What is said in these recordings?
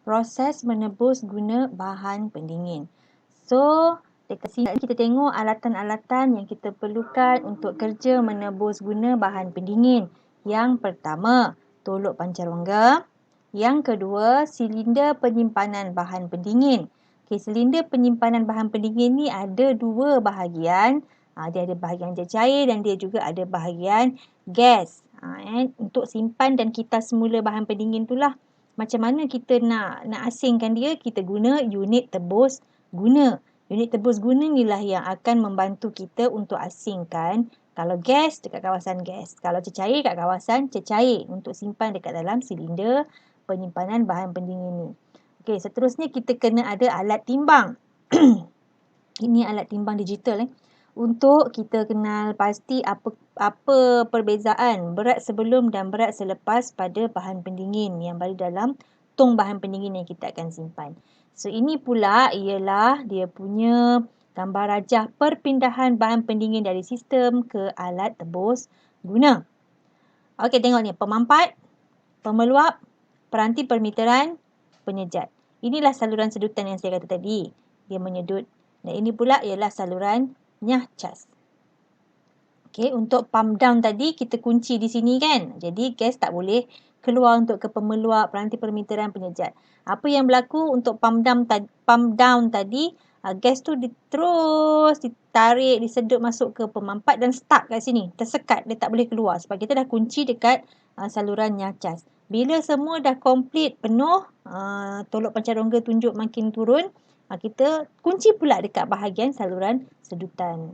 proses menebus guna bahan pendingin. So, dekat sini kita tengok alatan-alatan yang kita perlukan untuk kerja menebus guna bahan pendingin. Yang pertama, tolok pancarongga. Yang kedua, silinder penyimpanan bahan pendingin. Okey, silinder penyimpanan bahan pendingin ni ada dua bahagian. Dia ada bahagian cecair dan dia juga ada bahagian gas. Untuk simpan dan kitas semula bahan pendingin itulah. Macam mana kita nak asingkan dia, kita guna unit tebus guna. Unit tebus guna inilah yang akan membantu kita untuk asingkan kalau gas dekat kawasan gas, kalau cecair dekat kawasan cecair untuk simpan dekat dalam silinder penyimpanan bahan pendingin ni. Okey, seterusnya kita kena ada alat timbang. Ini alat timbang digital untuk kita kenal pasti apa perbezaan berat sebelum dan berat selepas pada bahan pendingin yang berada dalam tong bahan pendingin yang kita akan simpan. So, ini pula ialah dia punya gambar rajah perpindahan bahan pendingin dari sistem ke alat tebus guna. Okey, tengok ni. Pemampat, pemeluap, peranti permeteran, penyejat. Inilah saluran sedutan yang saya kata tadi. Dia menyedut. Dan ini pula ialah salurannya cas. Okey, untuk pump down tadi kita kunci di sini kan. Jadi gas tak boleh keluar untuk ke pemeluap, peranti permeteran, penyejat. Apa yang berlaku untuk pump down tadi, gas tu terus ditarik, disedut masuk ke pemampat dan stuck kat sini. Tersekat, dia tak boleh keluar sebab kita dah kunci dekat salurannya cas. Bila semua dah komplit penuh, tolok pancarongga tunjuk makin turun, kita kunci pula dekat bahagian saluran sedutan.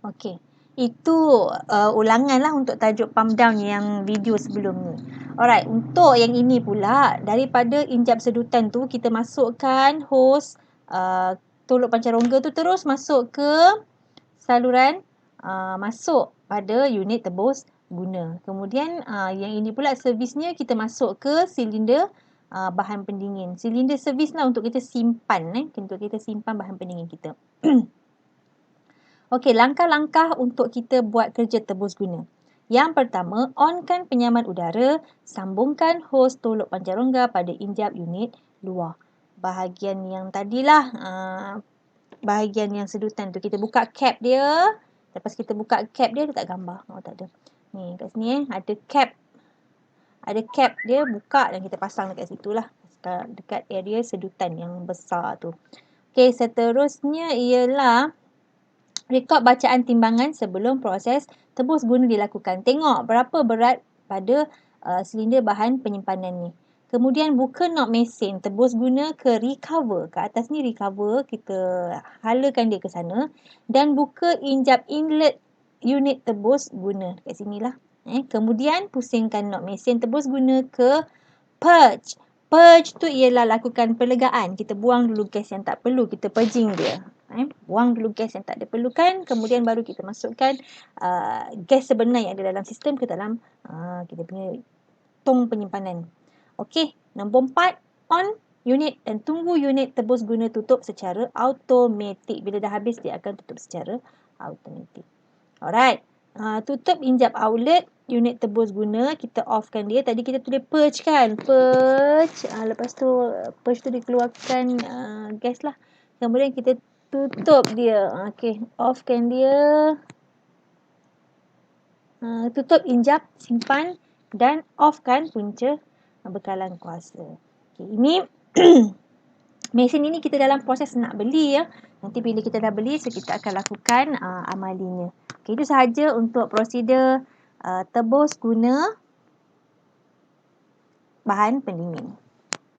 Okey, itu ulangan lah untuk tajuk pump down yang video sebelum ni. Alright, untuk yang ini pula, daripada injap sedutan tu kita masukkan hos tolok pancarongga tu terus masuk ke saluran, masuk pada unit tebus guna. Kemudian yang ini pula servisnya kita masuk ke silinder bahan pendingin. Silinder servis lah untuk kita simpan, untuk kita simpan bahan pendingin kita. Okey, langkah-langkah untuk kita buat kerja tebus guna. Yang pertama, onkan penyaman udara, sambungkan hos tolok pancarongga pada injap unit luar. Bahagian yang tadilah, bahagian yang sedutan tu, kita buka cap dia. Lepas kita buka cap dia tak gambar. Oh, tak ada. Ni, kat sini ada cap. Ada cap dia, buka dan kita pasang dekat situ lah. Dekat area sedutan yang besar tu. Okey, seterusnya ialah rekod bacaan timbangan sebelum proses tebus guna dilakukan. Tengok berapa berat pada silinder bahan penyimpanan ni. Kemudian buka knob mesin tebus guna ke recover. Ke atas ni recover, kita halakan dia ke sana. Dan buka injap inlet unit tebus guna. Kat sinilah. Kemudian pusingkan knob mesin tebus guna ke purge. Purge tu ialah lakukan perlegaan. Kita buang dulu gas yang tak perlu. Kita purging dia. Buang dulu gas yang tak diperlukan. Kemudian baru kita masukkan gas sebenar yang ada dalam sistem ke dalam kita punya tong penyimpanan. Okey, nombor 4, on unit dan tunggu unit tebus guna tutup secara automatik. Bila dah habis, dia akan tutup secara automatik. Alright. Tutup injap outlet unit tebus guna, kita offkan dia. Tadi kita tulis purge kan, purge. Lepas tu purge tu dikeluarkan gas lah. Kemudian kita tutup dia. Okey, offkan dia. Tutup injap, simpan dan offkan punca bekalan kuasa. Okey, ini mesin ini kita dalam proses nak beli ya. Nanti bila kita dah beli, so kita akan lakukan amalinya. Okey, itu sahaja untuk prosedur tebus guna bahan pendingin.